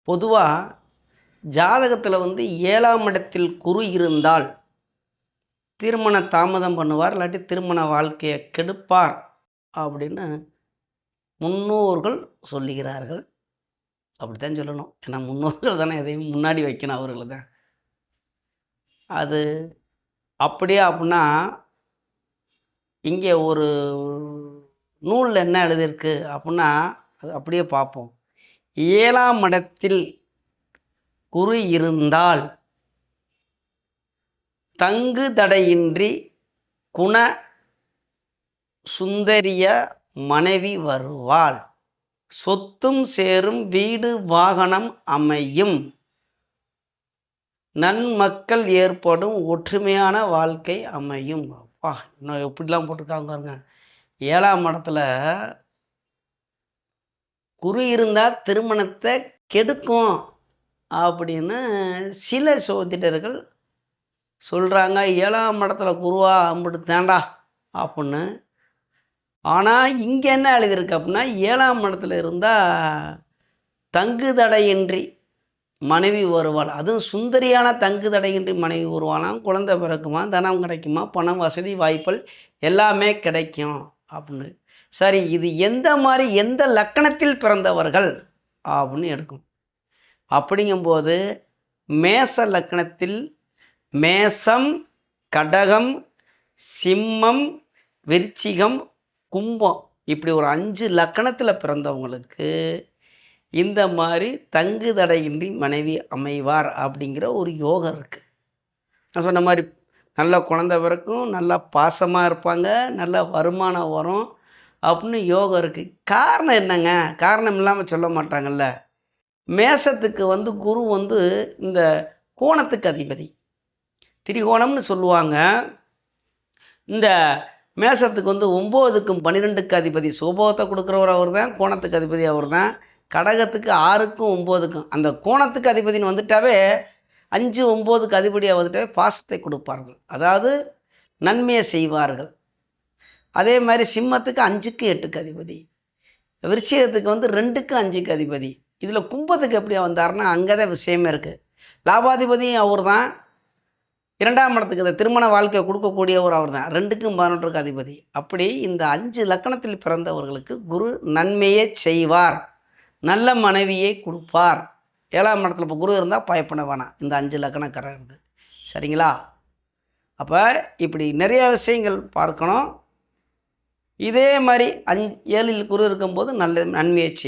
பொதுவாக ஜாதகத்தில் வந்து 7ஆம் இடத்தில் குரு இருந்தால் திருமண தாமதம் பண்ணுவார், இல்லாட்டி திருமண வாழ்க்கையை கெடுப்பார் அப்படின்னு முன்னோர்கள் சொல்லுகிறார்கள். அப்படித்தான் சொல்லணும். ஏன்னா முன்னோர்கள் தானே எதையும் முன்னாடி வைக்கணும், அவர்கள் தான். அது அப்படியே அப்படின்னா இங்கே ஒரு நூலில் என்ன எழுதியிருக்கு அப்படின்னா அது அப்படியே பார்ப்போம். 7ஆம் இடத்தில் குரு இருந்தால் தங்கு தடையின்றி குண சுந்தரிய மனைவி வருவாள், சொத்தும் சேரும், வீடு வாகனம் அமையும், நன்மக்கள் ஏற்படும், ஒற்றுமையான வாழ்க்கை அமையும். அப்பா, இன்னும் எப்படிலாம் போட்டிருக்காங்க பாருங்க. 7ஆம் இடத்துல குரு இருந்தால் திருமணத்தை கெடுக்கும் அப்படின்னு சில சோதிடர்கள் சொல்கிறாங்க. 7ஆம் இடத்துல குருவா அம்பிட்டு தேண்டா அப்படின்னு. ஆனால் இங்கே என்ன எழுதியிருக்கு அப்படின்னா 7ஆம் இடத்துல இருந்தால் தங்கு தடையின்றி மனைவி வருவாள், அதுவும் சுந்தரியான தங்கு தடையின்றி மனைவி வருவாளாம், குழந்தை பிறக்குமா, தனம் கிடைக்குமா, பணம் வசதி வாய்ப்புகள் எல்லாமே கிடைக்கும் அப்படின்னு. சரி, இது எந்த மாதிரி எந்த லக்கணத்தில் பிறந்தவர்கள் அப்படின்னு எடுக்கும். அப்படிங்கும்போது மேச லக்கணத்தில் மேசம், கடகம், சிம்மம், விருச்சிகம், கும்பம் இப்படி ஒரு 5 லக்கணத்தில் பிறந்தவங்களுக்கு இந்த மாதிரி தங்கு தடையின்றி மனைவி அமைவார் அப்படிங்கிற ஒரு யோகம் இருக்குது. நான் சொன்ன மாதிரி நல்ல குழந்தை பிறக்கும், நல்லா பாசமாக இருப்பாங்க, நல்ல வருமானம் வரும் அப்படின்னு யோகம் இருக்குது. காரணம் என்னங்க? காரணம் இல்லாமல் சொல்ல மாட்டாங்கல்ல. மேசத்துக்கு வந்து குரு வந்து இந்த கோணத்துக்கு அதிபதி, திரிகோணம்னு சொல்லுவாங்க. இந்த மேசத்துக்கு வந்து 9க்கும் 12க்கு அதிபதி சுபோகத்தை கொடுக்குறவர் அவர் தான், கோணத்துக்கு அதிபதி அவர் தான். கடகத்துக்கு 6க்கும் 9க்கும் அந்த கோணத்துக்கு அதிபதினு வந்துட்டாவே 5 9க்கு அதிபதியாக வந்துட்டாவே பாசத்தை கொடுப்பார்கள், அதாவது நன்மையை செய்வார்கள். அதே மாதிரி சிம்மத்துக்கு 5க்கு 8க்கு அதிபதி, விருச்சிகத்துக்கு வந்து 2க்கு 5க்கு அதிபதி. இதில் கும்பத்துக்கு எப்படியா வந்தார்னா அங்கே தான் விஷயமே இருக்குது. லாபாதிபதியும் அவர் தான், 2ஆம் இடத்துக்கு இந்த திருமண வாழ்க்கையை கொடுக்கக்கூடியவர் அவர் தான், 2க்கும் 11க்கு அதிபதி. அப்படி இந்த 5 லக்கணத்தில் பிறந்தவர்களுக்கு குரு நன்மையை செய்வார், நல்ல மனைவியை கொடுப்பார். 7ஆம் இடத்துல இப்போ குரு இருந்தால் பயப்பட வேணாம், இந்த 5 லக்கணக்காரர்கள். சரிங்களா? அப்போ இப்படி நிறைய விஷயங்கள் பார்க்கணும். இதே மாதிரி 7ல் குரு இருக்கும்போது நல்ல நன்மையை செய்வார்.